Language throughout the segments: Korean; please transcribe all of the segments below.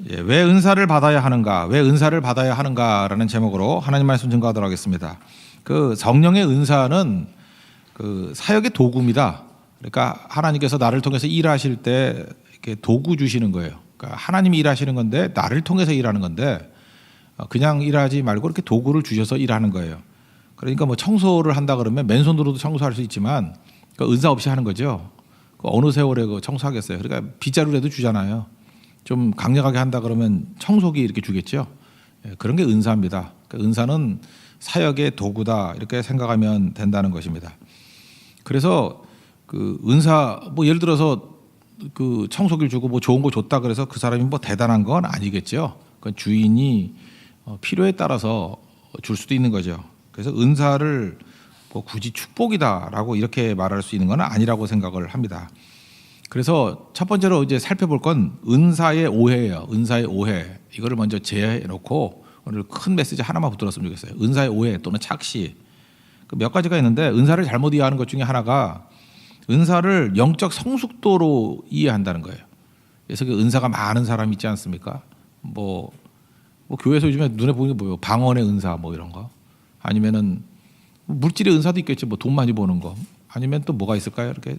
예, 왜 은사를 받아야 하는가? 왜 은사를 받아야 하는가라는 제목으로 하나님 말씀 증거하도록 하겠습니다. 그 성령의 은사는 그 사역의 도구입니다. 그러니까 하나님께서 나를 통해서 일하실 때 이렇게 도구 주시는 거예요. 그러니까 하나님이 일하시는 건데 나를 통해서 일하는 건데 그냥 일하지 말고 이렇게 도구를 주셔서 일하는 거예요. 그러니까 뭐 청소를 한다 그러면 맨손으로도 청소할 수 있지만 그 은사 없이 하는 거죠. 그 어느 세월에 그 청소하겠어요. 그러니까 빗자루라도 주잖아요. 좀 강력하게 한다 그러면 청소기 이렇게 주겠죠. 예, 그런 게 은사입니다. 그러니까 은사는 사역의 도구다 이렇게 생각하면 된다는 것입니다. 그래서 그 은사 뭐 예를 들어서 그 청소기를 주고 뭐 좋은 거 줬다 그래서 그 사람이 뭐 대단한 건 아니겠죠. 그 주인이 필요에 따라서 줄 수도 있는 거죠. 그래서 은사를 뭐 굳이 축복이다라고 이렇게 말할 수 있는 건 아니라고 생각을 합니다. 그래서 첫 번째로 이제 살펴볼 건 은사의 오해예요. 은사의 오해. 이거를 먼저 제외해 놓고 오늘 큰 메시지 하나만 붙들었으면 좋겠어요. 은사의 오해 또는 착시. 몇 가지가 있는데 은사를 잘못 이해하는 것 중에 하나가 은사를 영적 성숙도로 이해한다는 거예요. 그래서 그 은사가 많은 사람 있지 않습니까? 뭐 교회에서 요즘에 눈에 보이는 게 뭐예요? 방언의 은사 뭐 이런 거. 아니면은 물질의 은사도 있겠지. 뭐 돈 많이 버는 거. 아니면 또 뭐가 있을까요? 이렇게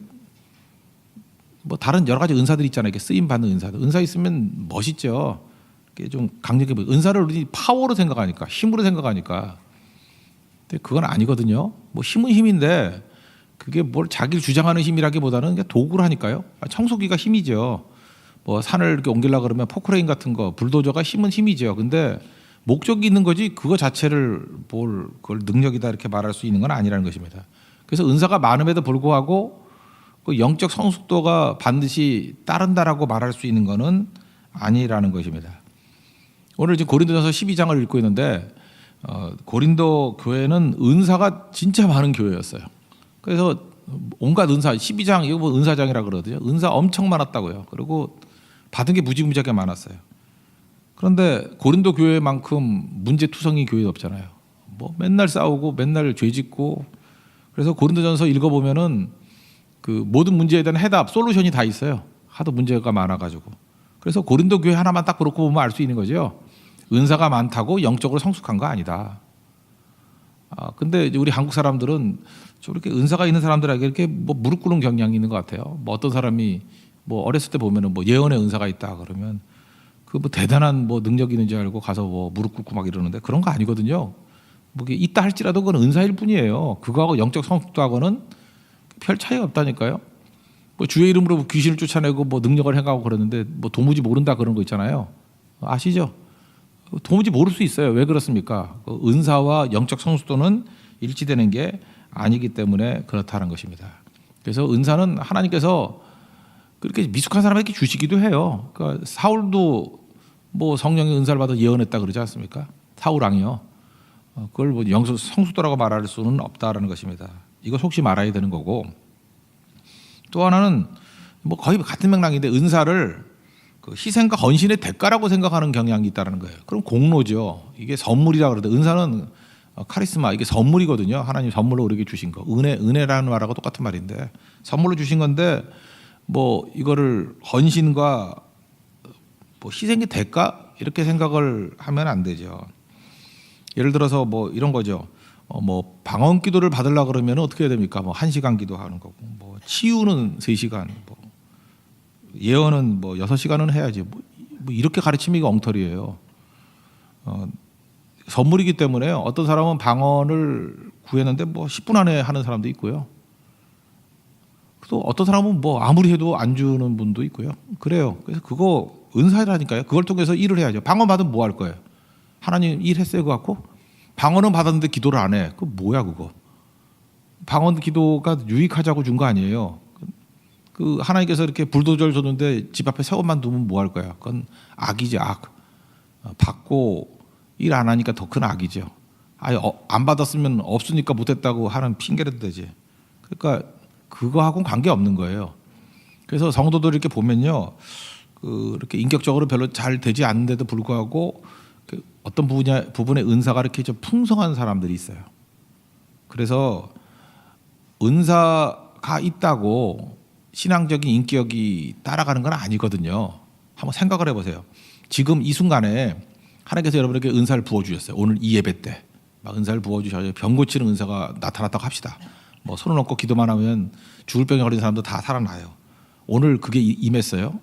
뭐 다른 여러 가지 은사들 있잖아요. 이렇게 쓰임 받는 은사들. 은사 있으면 멋있죠. 이게 좀 강력해 보여. 은사를 우리 파워로 생각하니까, 힘으로 생각하니까. 근데 그건 아니거든요. 뭐 힘은 힘인데 그게 뭘 자기를 주장하는 힘이라기보다는 그냥 도구라니까요. 청소기가 힘이죠. 뭐 산을 이렇게 옮기려고 그러면 포크레인 같은 거, 불도저가 힘은 힘이죠. 근데 목적이 있는 거지 그거 자체를 뭘 그걸 능력이다 이렇게 말할 수 있는 건 아니라는 것입니다. 그래서 은사가 많음에도 불구하고 그 영적 성숙도가 반드시 따른다라고 말할 수 있는 것은 아니라는 것입니다. 오늘 지금 고린도전서 12장을 읽고 있는데 고린도 교회는 은사가 진짜 많은 교회였어요. 그래서 온갖 은사 12장 이거 뭐 은사장이라 그러거든요. 은사 엄청 많았다고요. 그리고 받은 게 무지무지하게 많았어요. 그런데 고린도 교회만큼 문제투성이 교회 없잖아요. 뭐 맨날 싸우고 맨날 죄짓고 그래서 고린도전서 읽어보면은 그 모든 문제에 대한 해답, 솔루션이 다 있어요. 하도 문제가 많아가지고. 그래서 고린도 교회 하나만 딱 그렇고 보면 알 수 있는 거죠. 은사가 많다고 영적으로 성숙한 거 아니다. 근데 우리 한국 사람들은 저렇게 은사가 있는 사람들에게 이렇게 뭐 무릎 꿇는 경향이 있는 것 같아요. 뭐 어떤 사람이 뭐 어렸을 때 보면은 뭐 예언의 은사가 있다 그러면 그 뭐 대단한 뭐 능력이 있는 줄 알고 가서 뭐 무릎 꿇고 막 이러는데 그런 거 아니거든요. 뭐 있다 할지라도 그건 은사일 뿐이에요. 그거하고 영적 성숙도하고는 별 차이가 없다니까요. 뭐 주의 이름으로 뭐 귀신을 쫓아내고 뭐 능력을 행하고 그러는데 뭐 도무지 모른다 그런 거 있잖아요. 아시죠? 도무지 모를 수 있어요. 왜 그렇습니까? 은사와 영적 성숙도는 일치되는 게 아니기 때문에 그렇다는 것입니다. 그래서 은사는 하나님께서 그렇게 미숙한 사람에게 주시기도 해요. 그러니까 사울도 뭐 성령의 은사를 받아 예언했다 그러지 않습니까? 사울 왕이요. 그걸 뭐 영적 성숙도라고 말할 수는 없다라는 것입니다. 이거 속시 말아야 되는 거고 또 하나는 뭐 거의 같은 맥락인데 은사를 그 희생과 헌신의 대가라고 생각하는 경향이 있다는 거예요. 그럼 공로죠. 이게 선물이라 그러는데 은사는 카리스마 이게 선물이거든요. 하나님 선물로 우리에게 주신 거. 은혜라는 말하고 똑같은 말인데 선물로 주신 건데 뭐 이거를 헌신과 뭐 희생의 대가 이렇게 생각을 하면 안 되죠. 예를 들어서 뭐 이런 거죠. 뭐 방언 기도를 받으려고 그러면 어떻게 해야 됩니까? 뭐 1시간 기도하는 거고, 뭐 치유는 3시간, 뭐 예언은 뭐 6시간은 해야지. 뭐 이렇게 가르치면 엉터리예요. 선물이기 때문에 어떤 사람은 방언을 구했는데 뭐 10분 안에 하는 사람도 있고요. 또 어떤 사람은 뭐 아무리 해도 안 주는 분도 있고요. 그래요. 그래서 그거 은사라니까요. 그걸 통해서 일을 해야죠. 방언 받으면 뭐 할 거예요? 하나님 일했어요, 그거 갖고? 방언은 받았는데 기도를 안 해. 그거 뭐야 그거? 방언 기도가 유익하자고 준 거 아니에요. 그 하나님께서 이렇게 불도저를 줬는데 집 앞에 세워만 두면 뭐 할 거야? 그건 악이지 악. 받고 일 안 하니까 더 큰 악이죠. 아예 안 받았으면 없으니까 못했다고 하는 핑계라도 되지. 그러니까 그거하고는 관계 없는 거예요. 그래서 성도들 이렇게 보면요, 이렇게 인격적으로 별로 잘 되지 않는데도 불구하고 어떤 부분의 은사가 이렇게 좀 풍성한 사람들이 있어요. 그래서 은사가 있다고 신앙적인 인격이 따라가는 건 아니거든요. 한번 생각을 해보세요. 지금 이 순간에 하나님께서 여러분에게 은사를 부어주셨어요. 오늘 이 예배 때 막 은사를 부어주셔서 병 고치는 은사가 나타났다고 합시다. 뭐 손을 얹고 기도만 하면 죽을 병에 걸린 사람도 다 살아나요. 오늘 그게 임했어요.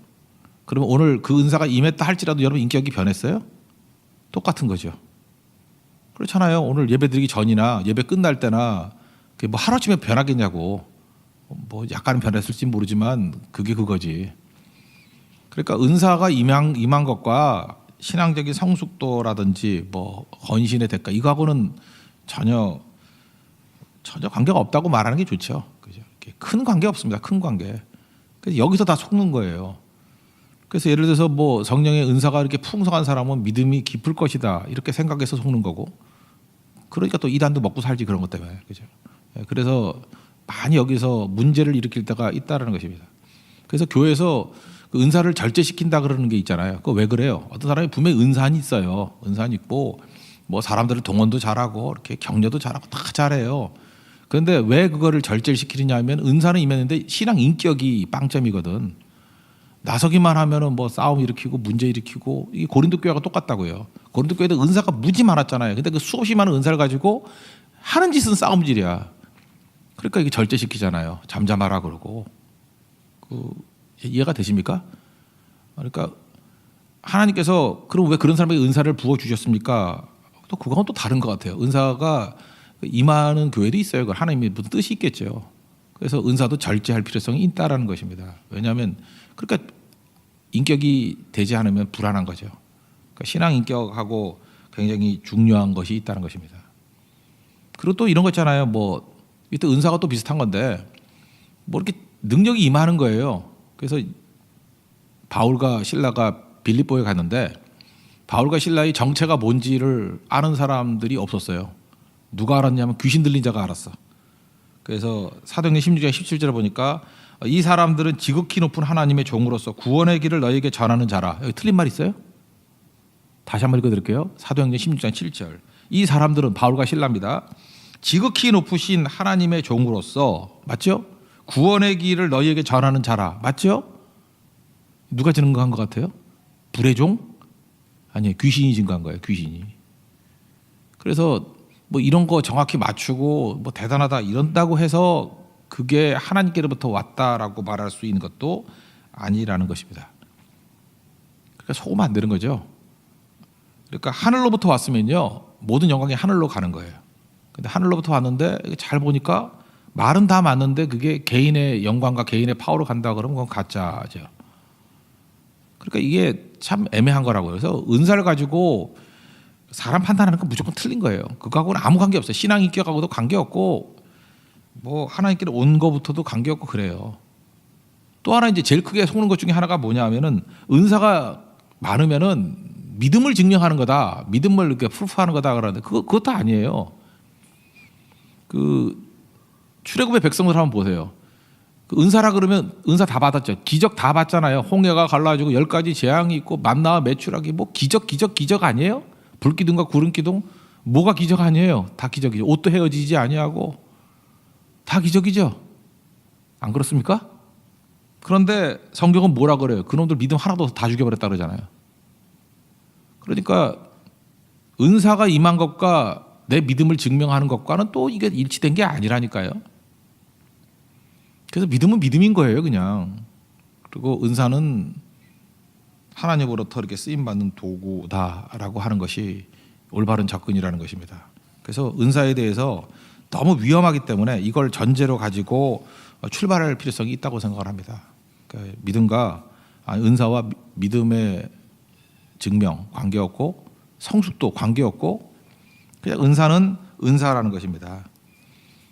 그러면 오늘 그 은사가 임했다 할지라도 여러분 인격이 변했어요? 똑같은 거죠. 그렇잖아요. 오늘 예배 드리기 전이나 예배 끝날 때나 그게 뭐 하루아침에 변하겠냐고. 뭐 약간은 변했을지 모르지만 그게 그거지. 그러니까 은사가 임한 것과 신앙적인 성숙도라든지 뭐 헌신의 대가 이거하고는 전혀 관계가 없다고 말하는 게 좋죠. 그죠? 큰 관계 없습니다. 큰 관계. 그래서 여기서 다 속는 거예요. 그래서 예를 들어서 뭐 성령의 은사가 이렇게 풍성한 사람은 믿음이 깊을 것이다 이렇게 생각해서 속는 거고, 그러니까 또 이단도 먹고 살지 그런 것 때문에. 그죠? 그래서 많이 여기서 문제를 일으킬 때가 있다라는 것입니다. 그래서 교회에서 그 은사를 절제시킨다 그러는 게 있잖아요. 그거 왜 그래요? 어떤 사람이 분명히 은사는 있어요. 은사는 있고 뭐 사람들을 동원도 잘하고 이렇게 격려도 잘하고 다 잘해요. 그런데 왜 그거를 절제시키느냐 하면 은사는 임했는데 신앙 인격이 빵점이거든. 나서기만 하면은 뭐 싸움 일으키고 문제 일으키고, 이 고린도 교회가 똑같다고요. 고린도 교회도 은사가 무지 많았잖아요. 근데 그 수없이 많은 은사를 가지고 하는 짓은 싸움질이야. 그러니까 이게 절제시키잖아요. 잠잠하라 그러고. 이해가 되십니까? 그러니까 하나님께서 그럼 왜 그런 사람에게 은사를 부어 주셨습니까? 또 그건 또 다른 것 같아요. 은사가 임하는 교회도 있어요. 그 하나님의 무슨 뜻이 있겠죠. 그래서 은사도 절제할 필요성이 있다라는 것입니다. 왜냐하면 그러니까 인격이 되지 않으면 불안한 거죠. 그러니까 신앙 인격하고 굉장히 중요한 것이 있다는 것입니다. 그리고 또 이런 거 있잖아요. 뭐 이때 은사가 또 비슷한 건데 뭐 이렇게 능력이 임하는 거예요. 그래서 바울과 실라가 빌립보에 갔는데 바울과 실라의 정체가 뭔지를 아는 사람들이 없었어요. 누가 알았냐면 귀신 들린 자가 알았어. 그래서 사도행전 16장 17절에 보니까 이 사람들은 지극히 높은 하나님의 종으로서 구원의 길을 너희에게 전하는 자라. 여기 틀린 말 있어요? 다시 한번 읽어드릴게요. 사도행전 16장 7절. 이 사람들은 바울과 실라입니다. 지극히 높으신 하나님의 종으로서, 맞죠? 구원의 길을 너희에게 전하는 자라. 맞죠? 누가 증거한 것 같아요? 불의 종? 아니에요. 귀신이 증거한 거예요. 귀신이. 그래서 뭐 이런 거 정확히 맞추고 뭐 대단하다 이런다고 해서 그게 하나님께로부터 왔다라고 말할 수 있는 것도 아니라는 것입니다. 그러니까 속으면 안 되는 거죠. 그러니까 하늘로부터 왔으면요 모든 영광이 하늘로 가는 거예요. 근데 하늘로부터 왔는데 잘 보니까 말은 다 맞는데 그게 개인의 영광과 개인의 파워로 간다 그러면 그건 가짜죠. 그러니까 이게 참 애매한 거라고요. 그래서 은사를 가지고 사람 판단하는 건 무조건 틀린 거예요. 그거하고는 아무 관계 없어요. 신앙 인격하고도 관계 없고 뭐 하나님께로 온 거부터도 관계 없고 그래요. 또 하나 이제 제일 크게 속는 것 중에 하나가 뭐냐 하면은 은사가 많으면은 믿음을 증명하는 거다. 믿음을 이렇게 프루프하는 거다 그러는데 그것도 아니에요. 그 출애굽의 백성들 한번 보세요. 그 은사라 그러면 은사 다 받았죠. 기적 다 받잖아요. 홍해가 갈라지고 10가지 재앙이 있고 만나와 메추라기 뭐 기적 아니에요? 불기둥과 구름기둥 뭐가 기적 아니에요? 다 기적이죠. 옷도 헤어지지 아니하고 다 기적이죠. 안 그렇습니까? 그런데 성경은 뭐라 그래요? 그놈들 믿음 하나도 다 죽여버렸다 그러잖아요. 그러니까 은사가 임한 것과 내 믿음을 증명하는 것과는 또 이게 일치된 게 아니라니까요. 그래서 믿음은 믿음인 거예요, 그냥. 그리고 은사는 하나님으로부터 이렇게 쓰임받는 도구다라고 하는 것이 올바른 접근이라는 것입니다. 그래서 은사에 대해서 너무 위험하기 때문에 이걸 전제로 가지고 출발할 필요성이 있다고 생각을 합니다. 그러니까 믿음과 은사와 믿음의 증명 관계없고 성숙도 관계없고 그냥 은사는 은사라는 것입니다.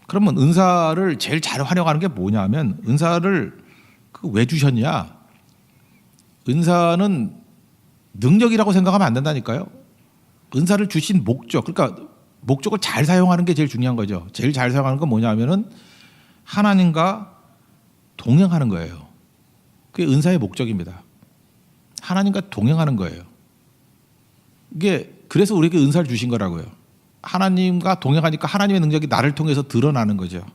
그러면 은사를 제일 잘 활용하는 게 뭐냐면 은사를 왜 주셨냐? 은사는 능력이라고 생각하면 안 된다니까요. 은사를 주신 목적, 그러니까 목적을 잘 사용하는 게 제일 중요한 거죠. 제일 잘 사용하는 건 뭐냐면은 하나님과 동행하는 거예요. 그게 은사의 목적입니다. 하나님과 동행하는 거예요. 이게 그래서 우리에게 은사를 주신 거라고요. 하나님과 동행하니까 하나님의 능력이 나를 통해서 드러나는 거죠.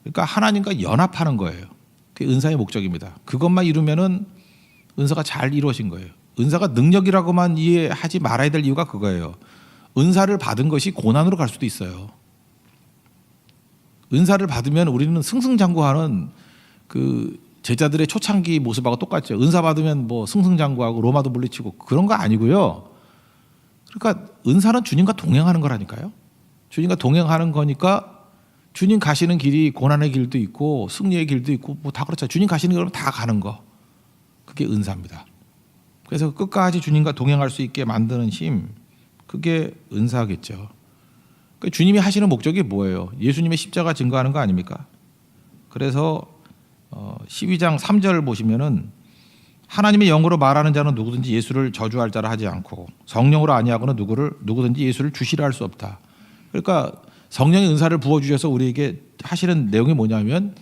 그러니까 하나님과 연합하는 거예요. 그게 은사의 목적입니다. 그것만 이루면은 은사가 잘 이루어진 거예요. 은사가 능력이라고만 이해하지 말아야 될 이유가 그거예요. 은사를 받은 것이 고난으로 갈 수도 있어요. 은사를 받으면 우리는 승승장구하는 그 제자들의 초창기 모습하고 똑같죠. 은사 받으면 뭐 승승장구하고 로마도 물리치고 그런 거 아니고요. 그러니까 은사는 주님과 동행하는 거라니까요. 주님과 동행하는 거니까 주님 가시는 길이 고난의 길도 있고 승리의 길도 있고 뭐 다 그렇죠. 주님 가시는 길은 다 가는 거. 그게 은사입니다. 그래서 끝까지 주님과 동행할 수 있게 만드는 힘, 그게 은사겠죠. 그러니까 주님이 하시는 목적이 뭐예요? 예수님의 십자가 증거하는 거 아닙니까? 그래서 12장 3절 보시면은 하나님의 영으로 말하는 자는 누구든지 예수를 저주할 자라 하지 않고 성령으로 아니하고는 누구든지 예수를 주시라 할 수 없다. 그러니까 성령의 은사를 부어주셔서 우리에게 하시는 내용이 뭐냐면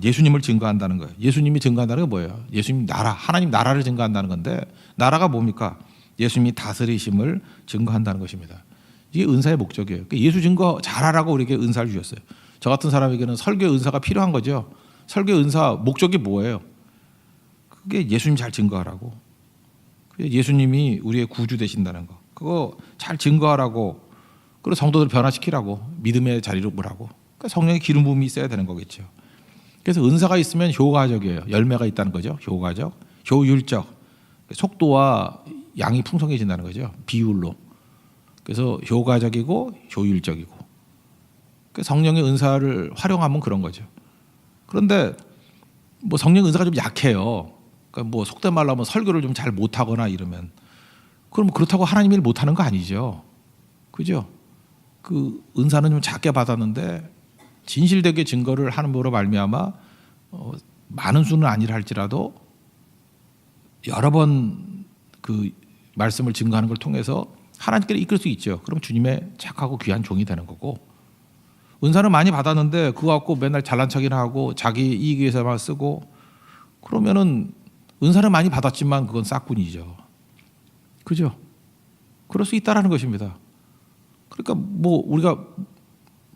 예수님을 증거한다는 거예요. 예수님이 증거한다는 게 뭐예요? 예수님 나라, 하나님 나라를 증거한다는 건데 나라가 뭡니까? 예수님이 다스리심을 증거한다는 것입니다. 이게 은사의 목적이에요. 그러니까 예수 증거 잘하라고 우리에게 은사를 주셨어요. 저 같은 사람에게는 설교의 은사가 필요한 거죠. 설교의 은사 목적이 뭐예요? 그게 예수님 잘 증거하라고. 예수님이 우리의 구주 되신다는 거. 그거 잘 증거하라고. 그리고 성도들을 변화시키라고. 믿음의 자리로 보라고. 그러니까 성령의 기름 부음이 있어야 되는 거겠죠. 그래서 은사가 있으면 효과적이에요. 열매가 있다는 거죠. 효과적, 효율적. 속도와 양이 풍성해진다는 거죠. 비율로. 그래서 효과적이고 효율적이고. 성령의 은사를 활용하면 그런 거죠. 그런데 뭐 성령 은사가 좀 약해요. 그러니까 뭐 속된 말로 하면 설교를 좀 잘 못하거나 이러면 그럼 그렇다고 하나님 일 못하는 거 아니죠. 그죠? 그 은사는 좀 작게 받았는데 진실되게 증거를 하는 거로 말미암아 많은 수는 아니라 할지라도 여러 번 그 말씀을 증거하는 걸 통해서 하나님께로 이끌 수 있죠. 그럼 주님의 착하고 귀한 종이 되는 거고 은사는 많이 받았는데 그거 갖고 맨날 잘난 척이나 하고 자기 이익 위해서만 쓰고 그러면은 은사는 많이 받았지만 그건 싹군이죠. 그죠? 그럴 수 있다라는 것입니다. 그러니까 뭐 우리가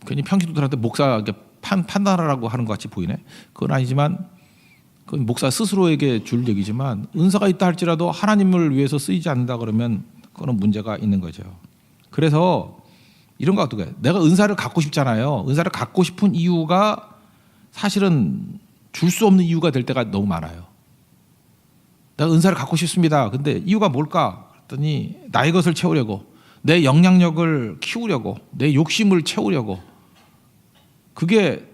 괜히 평신도들한테 목사 판단하라고 하는 것 같이 보이네. 그건 아니지만 그건 목사 스스로에게 줄 얘기지만 은사가 있다 할지라도 하나님을 위해서 쓰이지 않는다 그러면 그거는 문제가 있는 거죠. 그래서 이런 거 어떻게 내가 은사를 갖고 싶잖아요. 은사를 갖고 싶은 이유가 사실은 줄 수 없는 이유가 될 때가 너무 많아요. 내가 은사를 갖고 싶습니다. 근데 이유가 뭘까? 그랬더니 나의 것을 채우려고, 내 영향력을 키우려고, 내 욕심을 채우려고. 그게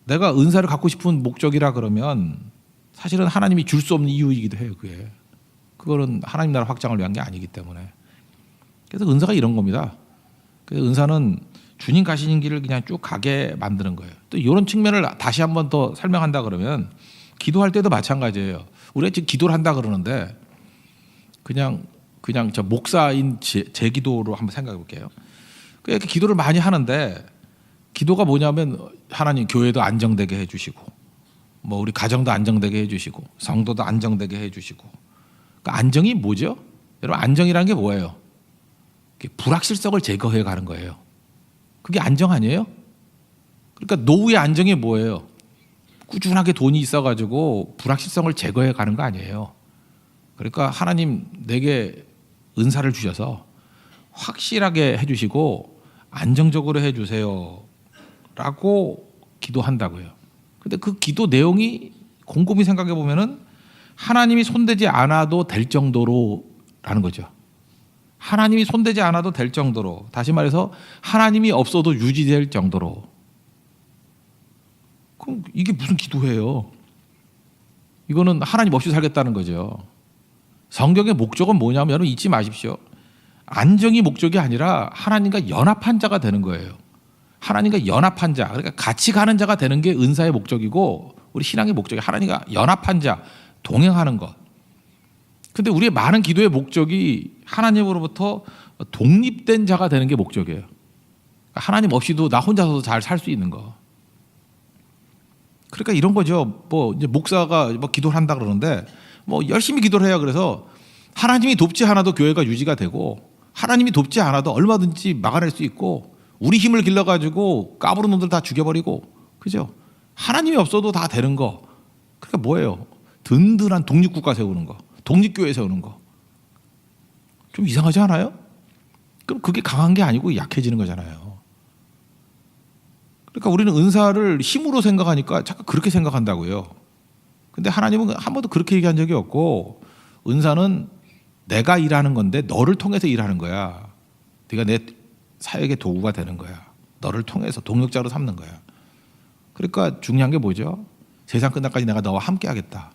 내가 은사를 갖고 싶은 목적이라 그러면 사실은 하나님이 줄 수 없는 이유이기도 해요. 그거는 하나님 나라 확장을 위한 게 아니기 때문에. 그래서 은사가 이런 겁니다. 그래서 은사는 주님 가시는 길을 그냥 쭉 가게 만드는 거예요. 또 이런 측면을 다시 한 번 더 설명한다 그러면 기도할 때도 마찬가지예요. 우리가 지금 기도를 한다 그러는데 그냥 저 목사인 제 기도로 한번 생각해 볼게요. 이렇게 기도를 많이 하는데 기도가 뭐냐면 하나님 교회도 안정되게 해주시고 뭐 우리 가정도 안정되게 해주시고 성도도 안정되게 해주시고 그러니까 안정이 뭐죠? 여러분 안정이라는 게 뭐예요? 불확실성을 제거해 가는 거예요. 그게 안정 아니에요? 그러니까 노후의 안정이 뭐예요? 꾸준하게 돈이 있어가지고 불확실성을 제거해 가는 거 아니에요. 그러니까 하나님 내게 은사를 주셔서 확실하게 해주시고 안정적으로 해주세요 라고 기도한다고요. 근데 그 기도 내용이 곰곰이 생각해 보면은 하나님이 손대지 않아도 될 정도로라는 거죠. 하나님이 손대지 않아도 될 정도로, 다시 말해서 하나님이 없어도 유지될 정도로. 그럼 이게 무슨 기도예요? 이거는 하나님 없이 살겠다는 거죠. 성경의 목적은 뭐냐면 여러분 잊지 마십시오. 안정이 목적이 아니라 하나님과 연합한 자가 되는 거예요. 하나님과 연합한 자, 그러니까 같이 가는 자가 되는 게 은사의 목적이고 우리 신앙의 목적이 하나님과 연합한 자, 동행하는 것. 근데 우리의 많은 기도의 목적이 하나님으로부터 독립된 자가 되는 게 목적이에요. 하나님 없이도 나 혼자서도 잘 살 수 있는 거. 그러니까 이런 거죠. 뭐 이제 목사가 뭐 기도를 한다 그러는데 뭐 열심히 기도를 해요. 그래서 하나님이 돕지 않아도 교회가 유지가 되고 하나님이 돕지 않아도 얼마든지 막아낼 수 있고 우리 힘을 길러가지고 까부른 놈들 다 죽여버리고 그죠? 하나님이 없어도 다 되는 거. 그러니까 뭐예요? 든든한 독립국가 세우는 거. 독립교회 세우는 거. 좀 이상하지 않아요? 그럼 그게 강한 게 아니고 약해지는 거잖아요. 그러니까 우리는 은사를 힘으로 생각하니까 자꾸 그렇게 생각한다고요. 근데 하나님은 한 번도 그렇게 얘기한 적이 없고 은사는 내가 일하는 건데 너를 통해서 일하는 거야. 네가 내 사역의 도구가 되는 거야. 너를 통해서 동력자로 삼는 거야. 그러니까 중요한 게 뭐죠? 세상 끝날까지 내가 너와 함께 하겠다.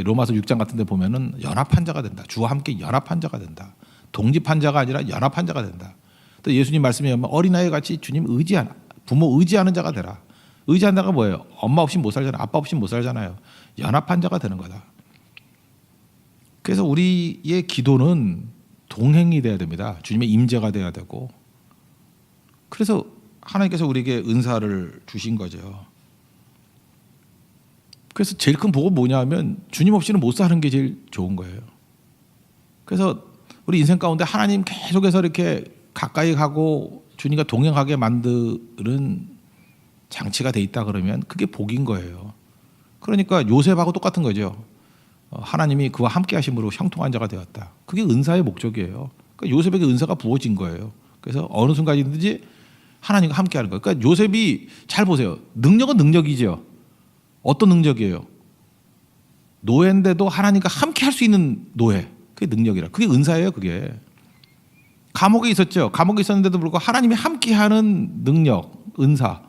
로마서 6장 같은 데 보면은 연합한 자가 된다. 주와 함께 연합한 자가 된다. 독립한 자가 아니라 연합한 자가 된다. 또 예수님 말씀에 보면 어린아이 같이 주님 의지하는, 부모 의지하는 자가 되라. 의지하는 자가 뭐예요? 엄마 없이 못 살잖아요. 아빠 없이 못 살잖아요. 연합한 자가 되는 거다. 그래서 우리의 기도는 동행이 돼야 됩니다. 주님의 임재가 돼야 되고. 그래서 하나님께서 우리에게 은사를 주신 거죠. 그래서 제일 큰 복은 뭐냐면 주님 없이는 못 사는 게 제일 좋은 거예요. 그래서 우리 인생 가운데 하나님 계속해서 이렇게 가까이 가고 주님과 동행하게 만드는 장치가 돼 있다 그러면 그게 복인 거예요. 그러니까 요셉하고 똑같은 거죠. 하나님이 그와 함께 하심으로 형통한 자가 되었다. 그게 은사의 목적이에요. 그러니까 요셉에게 은사가 부어진 거예요. 그래서 어느 순간이든지 하나님과 함께 하는 거예요. 그러니까 요셉이 잘 보세요. 능력은 능력이죠. 어떤 능력이에요? 노예인데도 하나님과 함께 할 수 있는 노예. 그게 능력이라. 그게 은사예요. 그게. 감옥에 있었죠. 감옥에 있었는데도 불구하고 하나님이 함께하는 능력, 은사.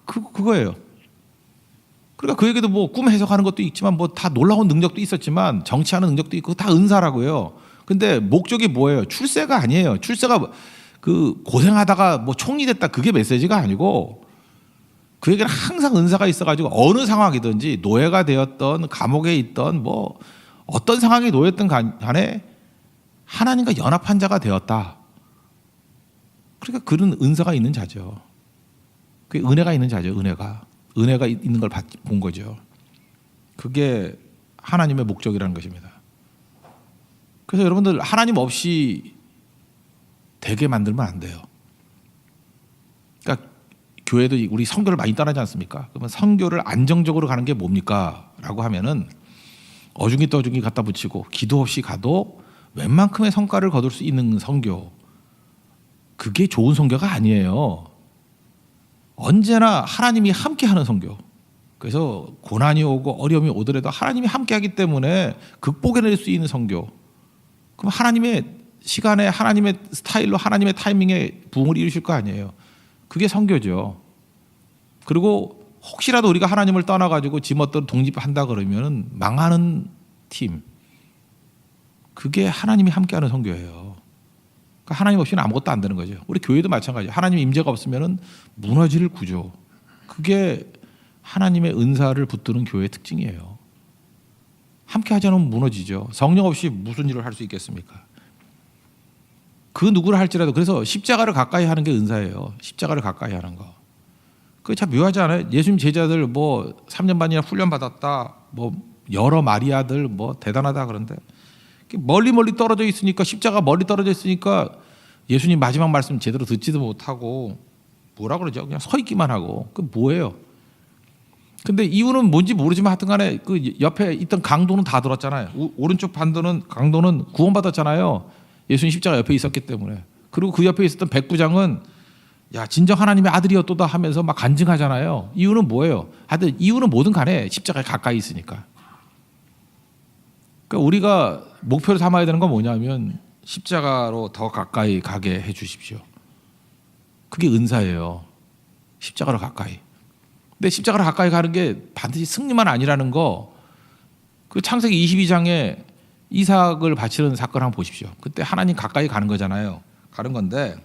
그거예요. 그러니까 그에게도 뭐 꿈 해석하는 것도 있지만 뭐 다 놀라운 능력도 있었지만 정치하는 능력도 있고 다 은사라고요. 근데 목적이 뭐예요? 출세가 아니에요. 출세가 그 고생하다가 뭐 총리 됐다 그게 메시지가 아니고 그에게는 항상 은사가 있어가지고 어느 상황이든지 노예가 되었던 감옥에 있던 뭐 어떤 상황에 놓였던 간에 하나님과 연합한 자가 되었다. 그러니까 그런 은사가 있는 자죠. 그게 은혜가 있는 자죠. 은혜가 있는 걸 본 거죠. 그게 하나님의 목적이라는 것입니다. 그래서 여러분들 하나님 없이 되게 만들면 안 돼요. 그러니까 교회도 우리 선교를 많이 따르지 않습니까? 그러면 선교를 안정적으로 가는 게 뭡니까? 라고 하면은 어중이 떠중이 갖다 붙이고 기도 없이 가도 웬만큼의 성과를 거둘 수 있는 선교. 그게 좋은 선교가 아니에요. 언제나 하나님이 함께하는 선교. 그래서 고난이 오고 어려움이 오더라도 하나님이 함께하기 때문에 극복해낼 수 있는 선교. 그럼 하나님의 시간에 하나님의 스타일로 하나님의 타이밍에 부흥을 이루실 거 아니에요. 그게 선교죠. 그리고 혹시라도 우리가 하나님을 떠나가지고 지멋대로 독립한다 그러면 망하는 팀. 그게 하나님이 함께하는 선교예요. 그러니까 하나님 없이는 아무것도 안 되는 거죠. 우리 교회도 마찬가지예요. 하나님 임재가 없으면 무너질 구조. 그게 하나님의 은사를 붙드는 교회의 특징이에요. 함께하지 않으면 무너지죠. 성령 없이 무슨 일을 할 수 있겠습니까? 그 누구를 할지라도 그래서 십자가를 가까이 하는 게 은사예요. 십자가를 가까이 하는 거. 그게 참 묘하지 않아요? 예수님 제자들 뭐 3년 반이나 훈련 받았다. 뭐 여러 마리아들 뭐 대단하다 그런데 멀리 떨어져 있으니까 십자가 멀리 떨어져 있으니까 예수님 마지막 말씀 제대로 듣지도 못하고 뭐라 그러죠? 그냥 서 있기만 하고. 그 뭐예요? 근데 이유는 뭔지 모르지만 하여튼간에 그 옆에 있던 강도는 다 들었잖아요. 오른쪽 반도는 강도는 구원받았잖아요. 예수님 십자가 옆에 있었기 때문에. 그리고 그 옆에 있었던 백부장은 야 진정 하나님의 아들이었도다 하면서 막 간증하잖아요. 이유는 뭐예요? 하여튼 이유는 뭐든 간에 십자가에 가까이 있으니까. 그러니까 우리가 목표로 삼아야 되는 건 뭐냐면 십자가로 더 가까이 가게 해 주십시오. 그게 은사예요. 십자가로 가까이. 근데 십자가로 가까이 가는 게 반드시 승리만 아니라는 거. 그 창세기 22장에 이삭을 바치는 사건 한번 보십시오. 그때 하나님 가까이 가는 거잖아요. 가는 건데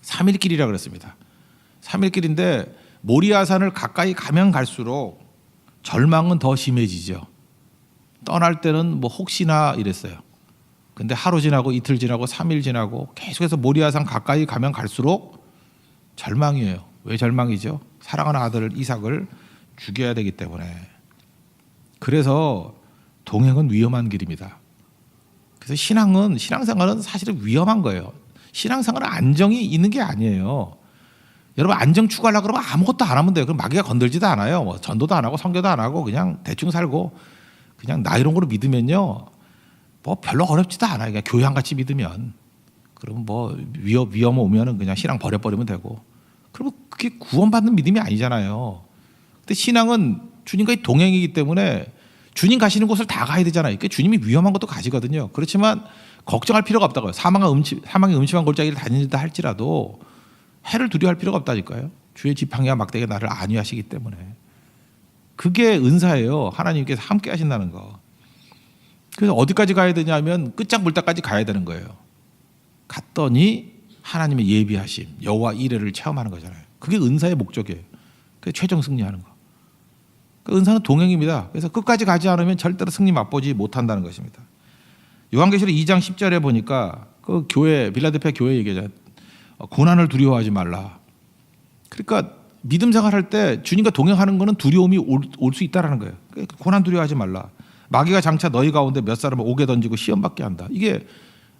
3일 길이라고 그랬습니다. 3일 길인데 모리아산을 가까이 가면 갈수록 절망은 더 심해지죠. 떠날 때는 뭐 혹시나 이랬어요. 근데 하루 지나고 이틀 지나고 3일 지나고 계속해서 모리아산 가까이 가면 갈수록 절망이에요. 왜 절망이죠? 사랑하는 아들 이삭을 죽여야 되기 때문에. 그래서 동행은 위험한 길입니다. 그래서 신앙생활은 사실은 위험한 거예요. 신앙생활은 안정이 있는 게 아니에요. 여러분 안정 추구하려고 그러면 아무것도 안 하면 돼요. 그럼 마귀가 건들지도 않아요. 뭐 전도도 안 하고 선교도 안 하고 그냥 대충 살고 그냥 나이롱으로 믿으면요, 뭐 별로 어렵지도 않아요. 그냥 교양같이 믿으면. 그러면 뭐 위험 오면은 그냥 신앙 버려버리면 되고. 그러면 그게 구원받는 믿음이 아니잖아요. 근데 신앙은 주님과의 동행이기 때문에 주님 가시는 곳을 다 가야 되잖아요. 그러니까 주님이 위험한 것도 가시거든요. 그렇지만 걱정할 필요가 없다고요. 사망의 음침한 골짜기를 다닌다 할지라도 해를 두려워할 필요가 없다니까요. 주의 지팡이와 막대기가 나를 안위하시기 때문에. 그게 은사예요. 하나님께서 함께 하신다는 거. 그래서 어디까지 가야 되냐면 끝장 물다까지 가야 되는 거예요. 갔더니 하나님의 예비하심, 여호와 이레를 체험하는 거잖아요. 그게 은사의 목적이에요. 그게 최종 승리하는 거. 그러니까 은사는 동행입니다. 그래서 끝까지 가지 않으면 절대로 승리 맛보지 못한다는 것입니다. 요한계시록 2장 10절에 보니까 그 교회, 빌라델피아 교회 얘기하잖아요. 고난을 두려워하지 말라. 그러니까 믿음 생활할 때 주님과 동행하는 것은 두려움이 올 수 있다는 거예요. 그러니까 고난 두려워하지 말라. 마귀가 장차 너희 가운데 몇 사람을 옥에 던지고 시험 받게 한다. 이게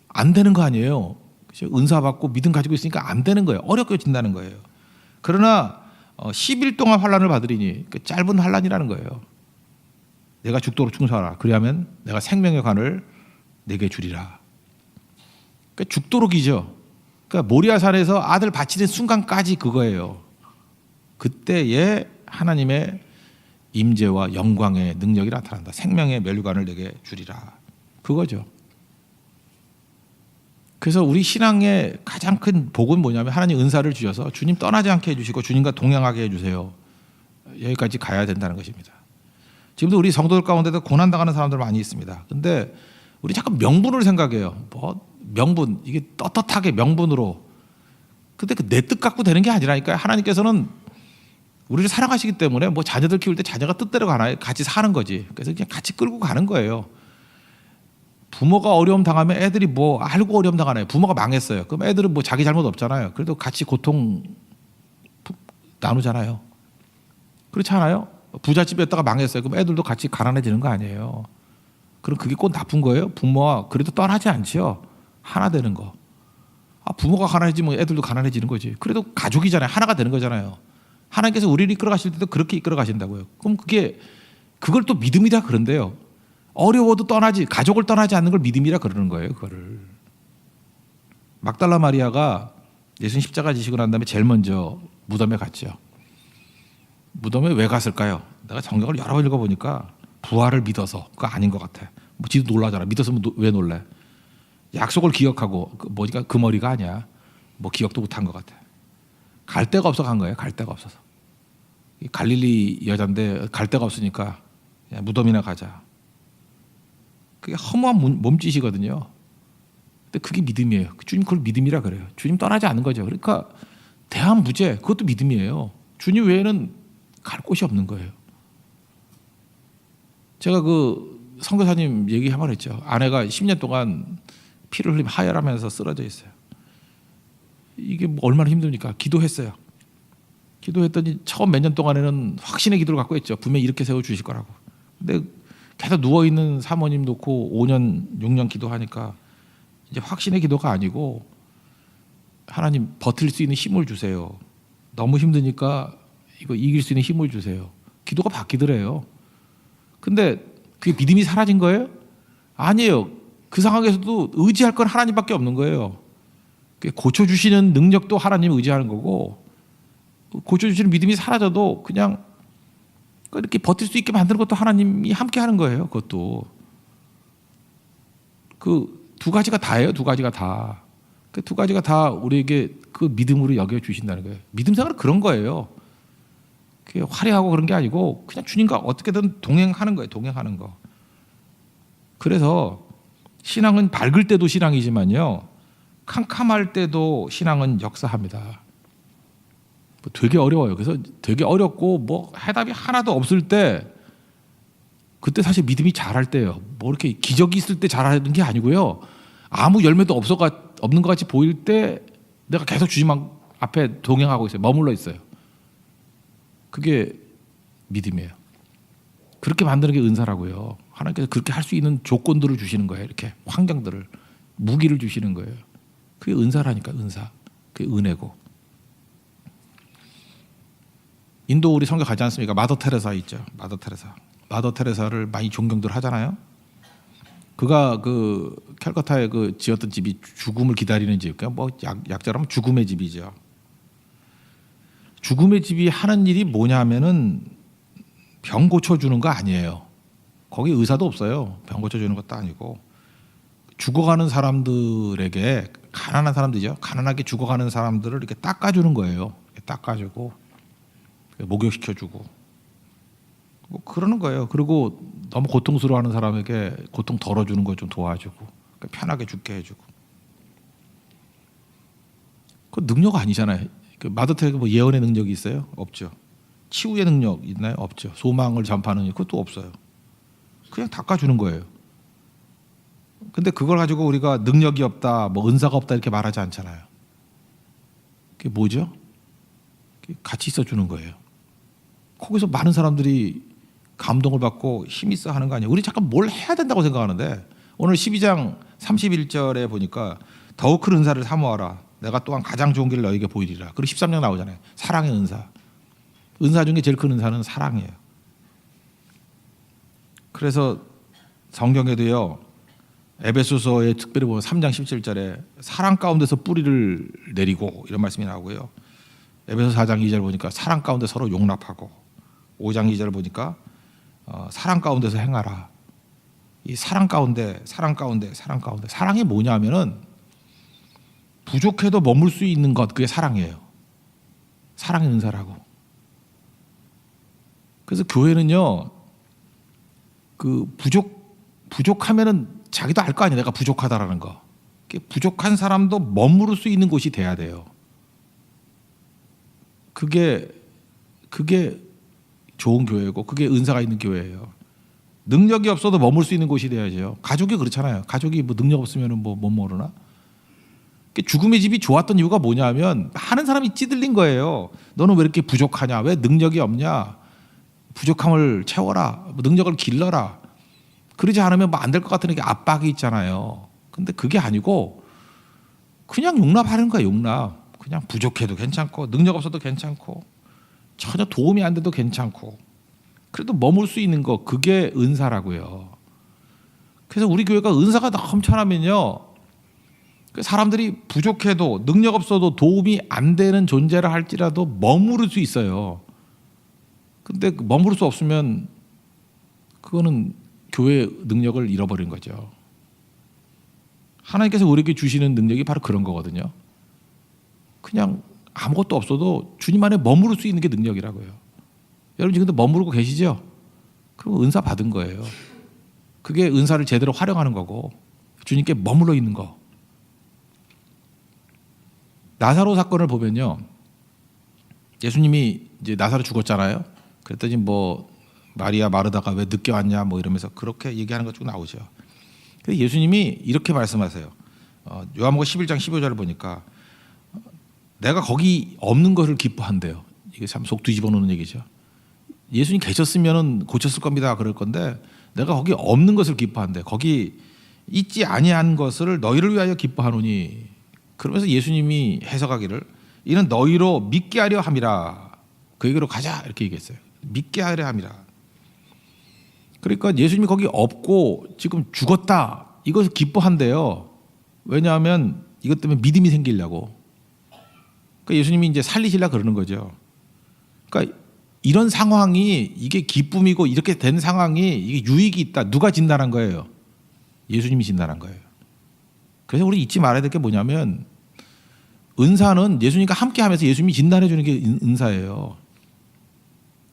안 되는 거 아니에요. 은사 받고 믿음 가지고 있으니까 안 되는 거예요. 어렵게 진다는 거예요. 그러나 10일 동안 환난을 받으리니 그 짧은 환난이라는 거예요. 내가 죽도록 충성하라. 그리하면 내가 생명의 관을 내게 주리라. 그러니까 죽도록이죠. 그러니까 모리아산에서 아들 바치는 순간까지 그거예요. 그때에 하나님의 임재와 영광의 능력이 나타난다. 생명의 멸류관을 내게 주리라. 그거죠. 그래서 우리 신앙의 가장 큰 복은 뭐냐면 하나님 은사를 주셔서 주님 떠나지 않게 해주시고 주님과 동행하게 해주세요. 여기까지 가야 된다는 것입니다. 지금도 우리 성도들 가운데도 고난당하는 사람들 많이 있습니다. 근데 우리 자꾸 명분을 생각해요. 뭐 명분, 이게 떳떳하게 명분으로. 근데 그 내 뜻 갖고 되는 게 아니라니까요. 하나님께서는 우리를 사랑하시기 때문에 뭐 자녀들 키울 때 자녀가 뜻대로 가나요? 같이 사는 거지. 그래서 그냥 같이 끌고 가는 거예요. 부모가 어려움 당하면 애들이 뭐 알고 어려움 당하나요? 부모가 망했어요. 그럼 애들은 뭐 자기 잘못 없잖아요. 그래도 같이 고통 나누잖아요. 그렇지 않아요? 부잣집이었다가 망했어요. 그럼 애들도 같이 가난해지는 거 아니에요. 그럼 그게 꼭 나쁜 거예요? 부모와 그래도 떠나지 않죠. 하나 되는 거. 부모가 가난해지면 애들도 가난해지는 거지. 그래도 가족이잖아요. 하나가 되는 거잖아요. 하나님께서 우리를 이끌어 가실 때도 그렇게 이끌어 가신다고요. 그럼 그걸 또 믿음이라 그런데요. 어려워도 가족을 떠나지 않는 걸 믿음이라 그러는 거예요. 그거를. 막달라 마리아가 예수님 십자가 지시고 난 다음에 제일 먼저 무덤에 갔죠. 무덤에 왜 갔을까요? 내가 성경을 여러 번 읽어보니까 부활을 믿어서. 그거 아닌 것 같아. 뭐 지도 놀라잖아. 믿었으면 왜 놀래? 약속을 기억하고 그 머리가 아니야. 뭐 기억도 못한 것 같아. 갈 데가 없어 간 거예요. 갈 데가 없어서. 갈릴리 여잔데 갈 데가 없으니까 그냥 무덤이나 가자. 그게 허무한 몸짓이거든요. 근데 그게 믿음이에요. 주님 그걸 믿음이라 그래요. 주님 떠나지 않는 거죠. 그러니까 대한무죄 그것도 믿음이에요. 주님 외에는 갈 곳이 없는 거예요. 제가 그 선교사님 얘기 한번 했죠. 아내가 10년 동안 피를 흘리며 하혈하면서 쓰러져 있어요. 이게 뭐 얼마나 힘듭니까? 기도했어요. 기도했더니 처음 몇 년 동안에는 확신의 기도를 갖고 했죠. 분명히 이렇게 세워주실 거라고. 근데 계속 누워있는 사모님 놓고 5년, 6년 기도하니까 이제 확신의 기도가 아니고 하나님 버틸 수 있는 힘을 주세요. 너무 힘드니까 이거 이길 수 있는 힘을 주세요. 기도가 바뀌더래요. 근데 그게 믿음이 사라진 거예요? 아니에요. 그 상황에서도 의지할 건 하나님밖에 없는 거예요. 고쳐주시는 능력도 하나님 의지하는 거고 고쳐주시는 믿음이 사라져도 그냥 이렇게 버틸 수 있게 만드는 것도 하나님이 함께 하는 거예요. 그것도. 그 두 가지가 다예요. 두 가지가 다. 그 두 가지가 다 우리에게 그 믿음으로 여겨주신다는 거예요. 믿음 생활은 그런 거예요. 그게 화려하고 그런 게 아니고 그냥 주님과 어떻게든 동행하는 거예요. 동행하는 거. 그래서 신앙은 밝을 때도 신앙이지만요. 캄캄할 때도 신앙은 역사합니다. 되게 어려워요. 그래서 되게 어렵고 뭐 해답이 하나도 없을 때 그때 사실 믿음이 자랄 때예요. 뭐 이렇게 기적이 있을 때 자라는 게 아니고요. 아무 열매도 없는 것 같이 보일 때 내가 계속 주님 앞에 동행하고 있어요. 머물러 있어요. 그게 믿음이에요. 그렇게 만드는 게 은사라고요. 하나님께서 그렇게 할 수 있는 조건들을 주시는 거예요. 이렇게 환경들을, 무기를 주시는 거예요. 그게 은사라니까, 은사. 그게 은혜고. 인도 우리 선교 가지 않습니까? 마더 테레사 있죠. 마더 테레사. 마더 테레사를 많이 존경들 하잖아요. 그가 그 캘커타에 그 지었던 집이 죽음을 기다리는 집, 그러니까 뭐 약자라면 죽음의 집이죠. 죽음의 집이 하는 일이 뭐냐면은 병 고쳐주는 거 아니에요. 거기 의사도 없어요. 병 고쳐주는 것도 아니고 죽어가는 사람들에게, 가난한 사람들이죠. 가난하게 죽어가는 사람들을 이렇게 닦아주는 거예요. 이렇게 닦아주고 목욕시켜주고 뭐 그러는 거예요. 그리고 너무 고통스러워하는 사람에게 고통 덜어주는 거 좀 도와주고 편하게 죽게 해주고. 그 능력 아니잖아요. 그 마더 테레사 뭐 예언의 능력이 있어요? 없죠. 치유의 능력 있나요? 없죠. 소망을 전파하는 그것도 없어요. 그냥 닦아주는 거예요. 근데 그걸 가지고 우리가 능력이 없다, 뭐 은사가 없다 이렇게 말하지 않잖아요. 그게 뭐죠? 같이 있어주는 거예요. 거기서 많은 사람들이 감동을 받고 힘이 있어 하는 거 아니에요. 우리 잠깐 뭘 해야 된다고 생각하는데 오늘 12장 31절에 보니까 더욱 큰 은사를 사모하라. 내가 또한 가장 좋은 길을 너에게 보이리라. 그리고 13장 나오잖아요. 사랑의 은사. 은사 중에 제일 큰 은사는 사랑이에요. 그래서 성경에도요. 에베소서에 특별히 보면 3장 17절에 사랑 가운데서 뿌리를 내리고 이런 말씀이 나오고요. 에베소 4장 2절 보니까 사랑 가운데 서로 용납하고 5장 2절 보니까 사랑 가운데서 행하라. 이 사랑 가운데 사랑이 뭐냐면은 부족해도 머물 수 있는 것, 그게 사랑이에요. 사랑의 은사라고. 그래서 교회는요, 그 부족하면은 자기도 알 거 아니에요. 내가 부족하다라는 거. 부족한 사람도 머무를 수 있는 곳이 돼야 돼요. 그게 좋은 교회고, 그게 은사가 있는 교회예요. 능력이 없어도 머물 수 있는 곳이 돼야죠. 가족이 그렇잖아요. 가족이 뭐 능력 없으면은 뭐 못 모르나? 죽음의 집이 좋았던 이유가 뭐냐면 하는 사람이 찌들린 거예요. 너는 왜 이렇게 부족하냐? 왜 능력이 없냐? 부족함을 채워라. 능력을 길러라. 그러지 않으면 뭐 안 될 것 같은 게 압박이 있잖아요. 근데 그게 아니고 그냥 용납하는 거야. 용납. 그냥 부족해도 괜찮고 능력 없어도 괜찮고 전혀 도움이 안 돼도 괜찮고 그래도 머물 수 있는 거, 그게 은사라고요. 그래서 우리 교회가 은사가 넘쳐나면요, 사람들이 부족해도 능력 없어도 도움이 안 되는 존재를 할지라도 머무를 수 있어요. 근데 머무를 수 없으면 그거는 교회의 능력을 잃어버린 거죠. 하나님께서 우리에게 주시는 능력이 바로 그런 거거든요. 그냥 아무것도 없어도 주님 안에 머무를 수 있는 게 능력이라고요. 여러분 지금도 머무르고 계시죠? 그럼 은사 받은 거예요. 그게 은사를 제대로 활용하는 거고 주님께 머물러 있는 거. 나사로 사건을 보면요, 예수님이 이제 나사로 죽었잖아요. 그랬더니 뭐 마리아 마르다가 왜 늦게 왔냐 뭐 이러면서 그렇게 얘기하는 것 쭉 나오죠. 그래서 예수님이 이렇게 말씀하세요. 요한복음 11장 15절을 보니까 내가 거기 없는 것을 기뻐한대요. 이게 참 속 뒤집어 놓는 얘기죠. 예수님 계셨으면 고쳤을 겁니다 그럴 건데 내가 거기 없는 것을 기뻐한대. 거기 있지 아니한 것을 너희를 위하여 기뻐하노니. 그러면서 예수님이 해석하기를 이는 너희로 믿게 하려 함이라. 그 얘기로 가자 이렇게 얘기했어요. 믿게 하려 함이라. 그러니까 예수님이 거기 없고 지금 죽었다 이것을 기뻐한대요. 왜냐하면 이것 때문에 믿음이 생기려고. 그러니까 예수님이 이제 살리시려 그러는 거죠. 그러니까 이런 상황이 이게 기쁨이고 이렇게 된 상황이 이게 유익이 있다. 누가 진단한 거예요? 예수님이 진단한 거예요. 그래서 우리 잊지 말아야 될 게 뭐냐면 은사는 예수님과 함께 하면서 예수님이 진단해 주는 게 은사예요.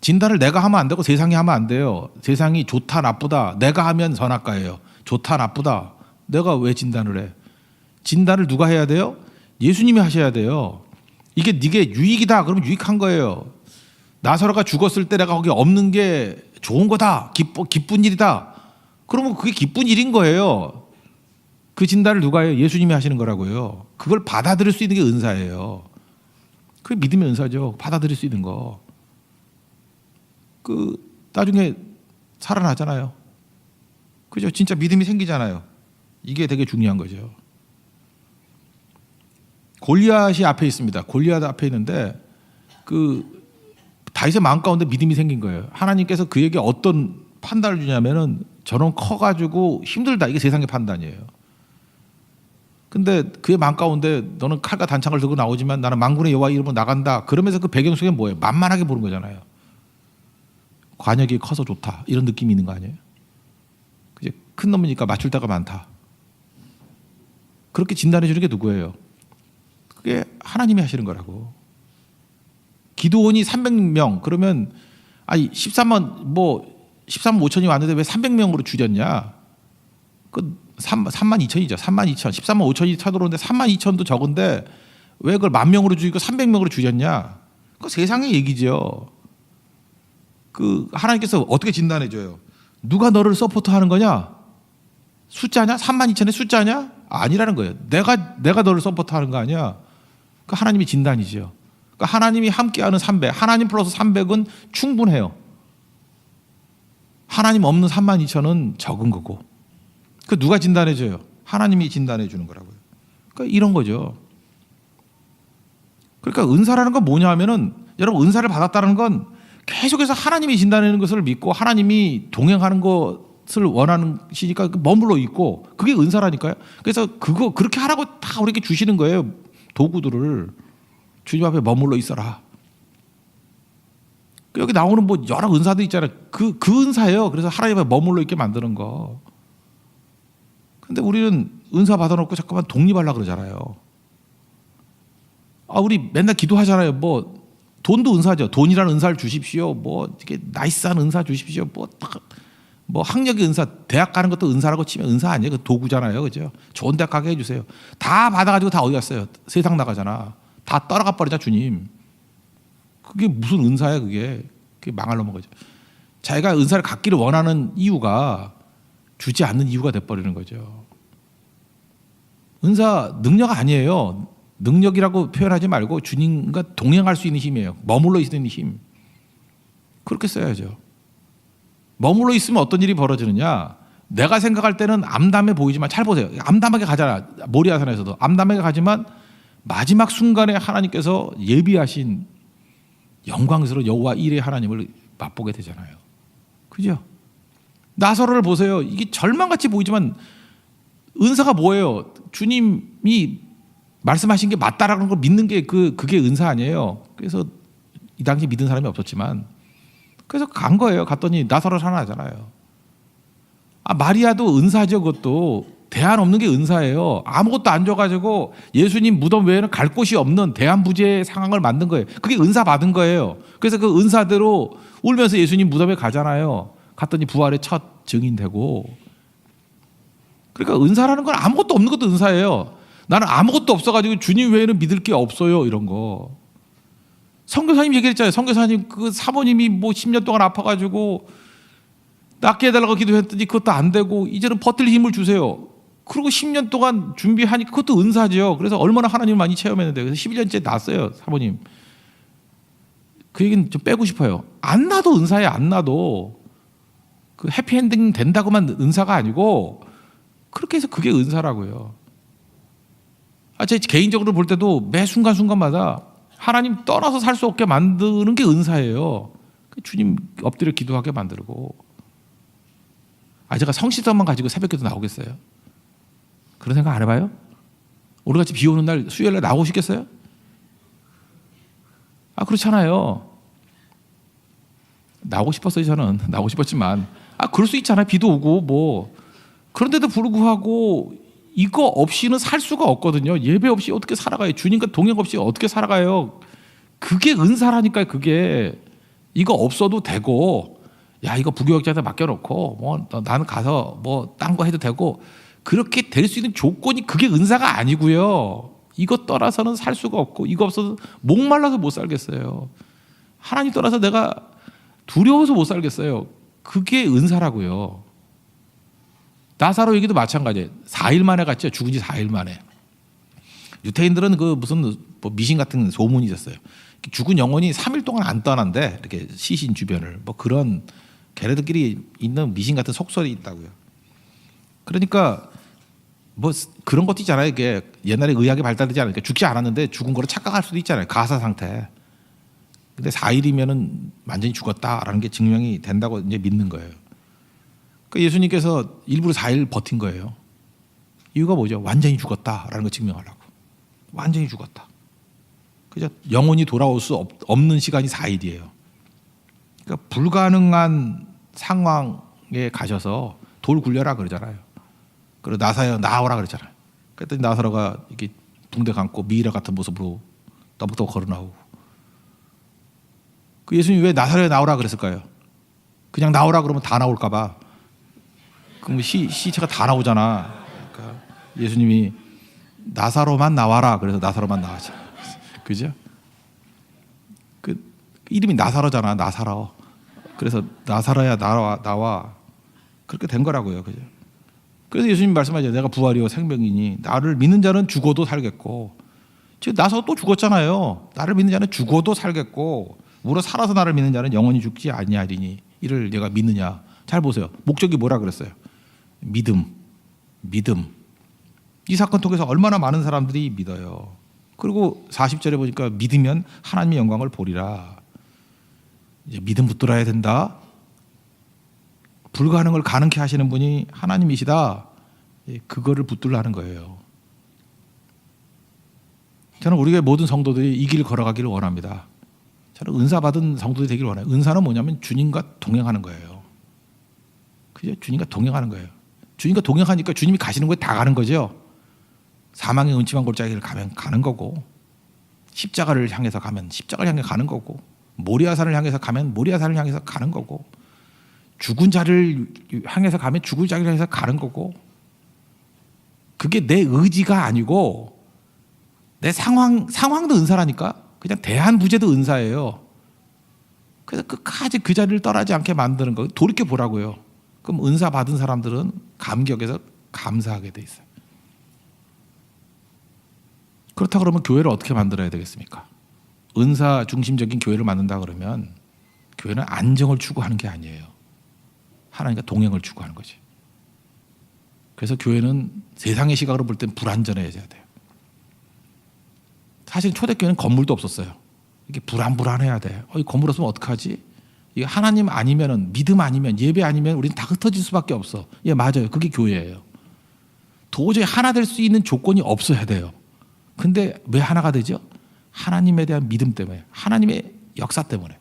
진단을 내가 하면 안 되고 세상이 하면 안 돼요. 세상이 좋다 나쁘다 내가 하면 선악과예요. 좋다 나쁘다 내가 왜 진단을 해? 진단을 누가 해야 돼요? 예수님이 하셔야 돼요. 이게 네게 유익이다 그러면 유익한 거예요. 나사로가 죽었을 때 내가 거기 없는 게 좋은 거다, 기쁜 일이다 그러면 그게 기쁜 일인 거예요. 그 진단을 누가 해요? 예수님이 하시는 거라고요. 그걸 받아들일 수 있는 게 은사예요. 그게 믿음의 은사죠. 받아들일 수 있는 거. 그 나중에 살아나잖아요. 그죠? 진짜 믿음이 생기잖아요. 이게 되게 중요한 거죠. 골리앗이 앞에 있습니다. 골리앗 앞에 있는데 그 다윗의 마음 가운데 믿음이 생긴 거예요. 하나님께서 그에게 어떤 판단을 주냐면은 저런 커가지고 힘들다. 이게 세상의 판단이에요. 근데 그의 맘 가운데 너는 칼과 단창을 들고 나오지만 나는 만군의 여호와 이름으로 나간다. 그러면서 그 배경 속에 뭐예요? 만만하게 보는 거잖아요. 관역이 커서 좋다. 이런 느낌이 있는 거 아니에요? 그죠? 큰 놈이니까 맞출 데가 많다. 그렇게 진단해 주는 게 누구예요? 그게 하나님이 하시는 거라고. 기드온이 300명 그러면 아니 13만 5천이 왔는데 왜 300명으로 줄였냐? 그 3만 2천이죠. 3만 2천. 13만 5천이 쳐들어오는데 3만 2천도 적은데 왜 그걸 10,000명으로 줄이고 300명으로 줄였냐? 그 세상의 얘기죠. 그 하나님께서 어떻게 진단해 줘요? 누가 너를 서포트하는 거냐? 숫자냐? 3만 2천의 숫자냐? 아니라는 거예요. 내가 너를 서포트하는 거 아니야? 그 하나님이 진단이죠. 그러니까 하나님이 함께하는 300, 하나님 플러스 300은 충분해요. 하나님 없는 3만 2천은 적은 거고. 그 누가 진단해 줘요? 하나님이 진단해 주는 거라고요. 그러니까 이런 거죠. 그러니까 은사라는 건 뭐냐 하면은 여러분 은사를 받았다는 건 계속해서 하나님이 진단하는 것을 믿고 하나님이 동행하는 것을 원하는 시니까 머물러 있고 그게 은사라니까요. 그래서 그렇게 하라고 다 우리에게 주시는 거예요. 도구들을 주님 앞에 머물러 있어라. 여기 나오는 뭐 여러 은사도 있잖아요. 그 은사예요. 그래서 하나님 앞에 머물러 있게 만드는 거. 근데 우리는 은사 받아놓고 잠깐만 독립하려고 그러잖아요. 우리 맨날 기도하잖아요. 뭐 돈도 은사죠. 돈이라는 은사를 주십시오. 뭐 이렇게 나이스한 은사 주십시오. 뭐 학력의 은사, 대학 가는 것도 은사라고 치면 은사 아니에요. 그 도구잖아요, 그죠? 좋은 대학 가게 해주세요. 다 받아가지고 다 어디 갔어요? 세상 나가잖아. 다 떠나가 버리자 주님. 그게 무슨 은사야 그게? 그게 망할 놈인 거죠. 자기가 은사를 갖기를 원하는 이유가 주지 않는 이유가 돼버리는 거죠. 은사 능력 아니에요. 능력이라고 표현하지 말고 주님과 동행할 수 있는 힘이에요. 머물러 있는 힘. 그렇게 써야죠. 머물러 있으면 어떤 일이 벌어지느냐. 내가 생각할 때는 암담해 보이지만 잘 보세요. 암담하게 가잖아. 모리아산에서도 암담하게 가지만 마지막 순간에 하나님께서 예비하신 영광스러운 여호와 일의 하나님을 맛보게 되잖아요. 그죠? 나사로를 보세요. 이게 절망같이 보이지만 은사가 뭐예요? 주님이 말씀하신 게 맞다라는 걸 믿는 게 그게 은사 아니에요. 그래서 이 당시 믿은 사람이 없었지만 그래서 간 거예요. 갔더니 나사로를 하나 하잖아요. 마리아도 은사죠. 그것도 대안 없는 게 은사예요. 아무것도 안 줘가지고 예수님 무덤 외에는 갈 곳이 없는 대안부재의 상황을 만든 거예요. 그게 은사 받은 거예요. 그래서 그 은사대로 울면서 예수님 무덤에 가잖아요. 갔더니 부활의 첫 증인되고. 그러니까 은사라는 건 아무것도 없는 것도 은사예요. 나는 아무것도 없어가지고 주님 외에는 믿을 게 없어요. 이런 거. 선교사님 얘기했잖아요. 선교사님 그 사모님이 뭐 10년 동안 아파가지고 낫게 해달라고 기도했더니 그것도 안 되고 이제는 버틸 힘을 주세요. 그리고 10년 동안 준비하니까 그것도 은사죠. 그래서 얼마나 하나님을 많이 체험했는데 그래서 11년째 낫어요. 사모님. 그 얘기는 좀 빼고 싶어요. 안 나도 은사예요. 안 나도. 그 해피엔딩 된다고만 은사가 아니고 그렇게 해서 그게 은사라고요. 제 개인적으로 볼 때도 매 순간순간마다 하나님 떠나서 살 수 없게 만드는 게 은사예요. 주님 엎드려 기도하게 만들고. 제가 성실성만 가지고 새벽기도 나오겠어요? 그런 생각 안 해봐요? 오늘같이 비 오는 날 수요일날 나오시겠어요? 그렇잖아요. 나오고 싶었어요. 저는 나오고 싶었지만 그럴 수 있잖아요. 비도 오고 뭐. 그런데도 불구하고 이거 없이는 살 수가 없거든요. 예배 없이 어떻게 살아가요? 주님과 동행 없이 어떻게 살아가요? 그게 은사라니까요. 그게 이거 없어도 되고 이거 부교육자한테 맡겨놓고 뭐 나는 가서 뭐 딴 거 해도 되고 그렇게 될 수 있는 조건이 그게 은사가 아니고요. 이거 떠나서는 살 수가 없고 이거 없어도 목말라서 못 살겠어요. 하나님 떠나서 내가 두려워서 못 살겠어요. 그게 은사라고요. 나사로 얘기도 마찬가지예요. 4일 만에 갔죠. 죽은 지 4일 만에. 유태인들은 그 무슨 뭐 미신 같은 소문이 있었어요. 죽은 영혼이 3일 동안 안 떠난대. 이렇게 시신 주변을. 뭐 그런 걔네들끼리 있는 미신 같은 속설이 있다고요. 그러니까 뭐 그런 것도 있잖아요. 이게 옛날에 의학이 발달되지 않으니까 죽지 않았는데 죽은 거로 착각할 수도 있잖아요. 가사 상태. 근데 4일이면은 완전히 죽었다라는 게 증명이 된다고 이제 믿는 거예요. 그러니까 예수님께서 일부러 4일 버틴 거예요. 이유가 뭐죠? 완전히 죽었다라는 걸 증명하려고. 완전히 죽었다. 그죠? 영혼이 돌아올 수 없는 시간이 4일이에요. 그러니까 불가능한 상황에 가셔서 돌 굴려라 그러잖아요. 그리고 나사야 나오라 그러잖아요. 그랬더니 나사로가 이렇게 붕대 감고 미이라 같은 모습으로 떠벅떠벅 걸어 나오고. 그 예수님이 왜 나사로에 나오라 그랬을까요? 그냥 나오라 그러면 다 나올까 봐. 그럼 시체가 다 나오잖아. 그러니까 예수님이 나사로만 나와라 그래서 나사로만 나왔죠. 그죠? 그 이름이 나사로잖아. 나사로. 그래서 나사로야 나와. 그렇게 된 거라고요. 그죠? 그래서 예수님 말씀하죠. 내가 부활이요 생명이니 나를 믿는 자는 죽어도 살겠고. 지금 나사로 또 죽었잖아요. 나를 믿는 자는 죽어도 살겠고 물어 살아서 나를 믿는 자는 영원히 죽지 아니하리니 이를 내가 믿느냐. 잘 보세요. 목적이 뭐라 그랬어요? 믿음. 이 사건 통해서 얼마나 많은 사람들이 믿어요. 그리고 40절에 보니까 믿으면 하나님의 영광을 보리라. 이제 믿음 붙들어야 된다. 불가능을 가능케 하시는 분이 하나님이시다. 그거를 붙들라는 거예요. 저는 우리 교회 모든 성도들이 이 길 걸어가기를 원합니다. 저는 은사 받은 성도들이 되기를 원해요. 은사는 뭐냐면 주님과 동행하는 거예요. 그죠? 주님과 동행하는 거예요. 주님과 동행하니까 주님이 가시는 곳에 다 가는 거죠. 사망의 음침한 골짜기를 가면 가는 거고, 십자가를 향해서 가면 십자가를 향해 가는 거고, 모리아산을 향해서 가면 모리아산을 향해서 가는 거고, 죽은 자를 향해서 가면 죽은 자를 향해서 가는 거고, 그게 내 의지가 아니고 내 상황도 은사라니까. 그냥 대한부재도 은사예요. 그래서 끝까지 그 자리를 떠나지 않게 만드는 거. 돌이켜 보라고요. 그럼 은사 받은 사람들은 감격해서 감사하게 돼 있어요. 그렇다 그러면 교회를 어떻게 만들어야 되겠습니까? 은사 중심적인 교회를 만든다 그러면 교회는 안정을 추구하는 게 아니에요. 하나님과 동행을 추구하는 거지. 그래서 교회는 세상의 시각으로 볼 땐 불안전해져야 돼요. 사실 초대교회는 건물도 없었어요. 이게 불안해야 돼. 이 건물 없으면 어떡하지? 이게 하나님 아니면은, 믿음 아니면, 예배 아니면 우리는 다 흩어질 수밖에 없어. 예, 맞아요. 그게 교회예요. 도저히 하나 될 수 있는 조건이 없어야 돼요. 근데 왜 하나가 되죠? 하나님에 대한 믿음 때문에, 하나님의 역사 때문에.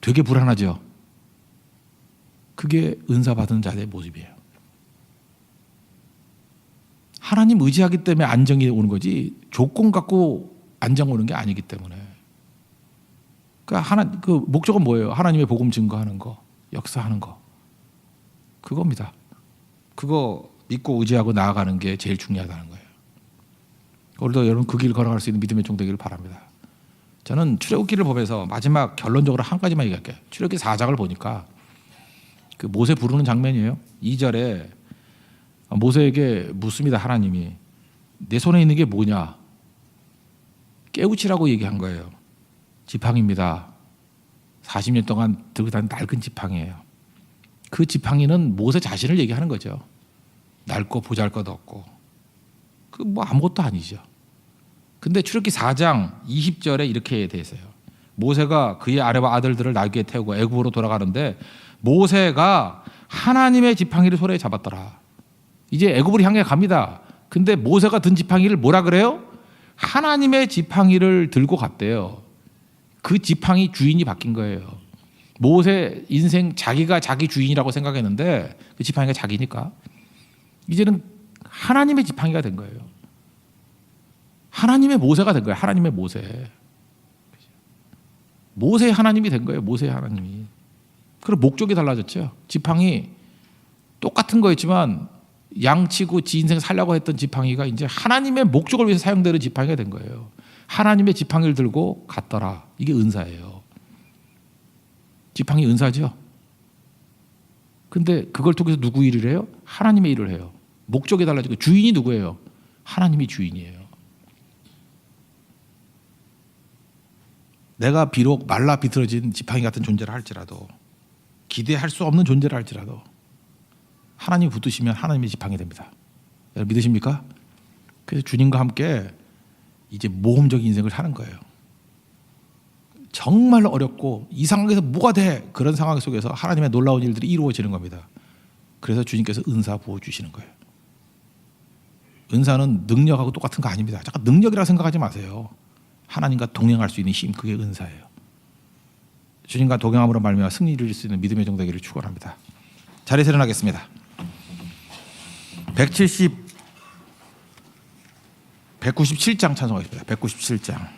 되게 불안하죠. 그게 은사 받은 자의 모습이에요. 하나님 의지하기 때문에 안정이 오는 거지 조건 갖고 안정 오는 게 아니기 때문에. 그러니까 그 목적은 뭐예요? 하나님의 복음 증거하는 거, 역사하는 거. 그겁니다. 그거 믿고 의지하고 나아가는 게 제일 중요하다는 거예요. 오늘도 여러분 그 길 걸어갈 수 있는 믿음의 종 되기를 바랍니다. 저는 출애굽기를 보면서 마지막 결론적으로 한 가지만 얘기할게요. 출애굽기 4장을 보니까 그 모세 부르는 장면이에요. 2절에 모세에게 묻습니다. 하나님이 내 손에 있는 게 뭐냐? 깨우치라고 얘기한 거예요. 지팡이입니다. 40년 동안 들고 다닌 낡은 지팡이에요. 그 지팡이는 모세 자신을 얘기하는 거죠. 낡고 보잘것없고 그 뭐 아무것도 아니죠. 근데 출애굽기 4장 20절에 이렇게 돼 있어요. 모세가 그의 아내와 아들들을 날개에 태우고 애굽으로 돌아가는데 모세가 하나님의 지팡이를 손에 잡았더라. 이제 애굽을 향해 갑니다. 근데 모세가 든 지팡이를 뭐라 그래요? 하나님의 지팡이를 들고 갔대요. 그 지팡이 주인이 바뀐 거예요. 모세 인생 자기가 자기 주인이라고 생각했는데 그 지팡이가 자기니까 이제는 하나님의 지팡이가 된 거예요. 하나님의 모세가 된 거예요. 하나님의 모세. 모세의 하나님이 된 거예요. 모세의 하나님이. 그리고 목적이 달라졌죠. 지팡이 똑같은 거였지만 양치고 지 인생 살려고 했던 지팡이가 이제 하나님의 목적을 위해서 사용되는 지팡이가 된 거예요. 하나님의 지팡이를 들고 갔더라. 이게 은사예요. 지팡이 은사죠. 근데 그걸 통해서 누구 일을 해요? 하나님의 일을 해요. 목적이 달라지고 주인이 누구예요? 하나님이 주인이에요. 내가 비록 말라 비틀어진 지팡이 같은 존재를 할지라도 기대할 수 없는 존재를 할지라도 하나님이 붙드시면 하나님의 지팡이 됩니다. 여러분 믿으십니까? 그래서 주님과 함께 이제 모험적인 인생을 사는 거예요. 정말 어렵고 이 상황에서 뭐가 돼? 그런 상황 속에서 하나님의 놀라운 일들이 이루어지는 겁니다. 그래서 주님께서 은사 부어주시는 거예요. 은사는 능력하고 똑같은 거 아닙니다. 잠깐 능력이라 생각하지 마세요. 하나님과 동행할 수 있는 힘, 그게 은사예요. 주님과 동행함으로 말미암아 승리를 이룰 수 있는 믿음의 정되기를 축원합니다. 자리에서 일어나겠습니다. 197장 찬송하겠습니다. 197장.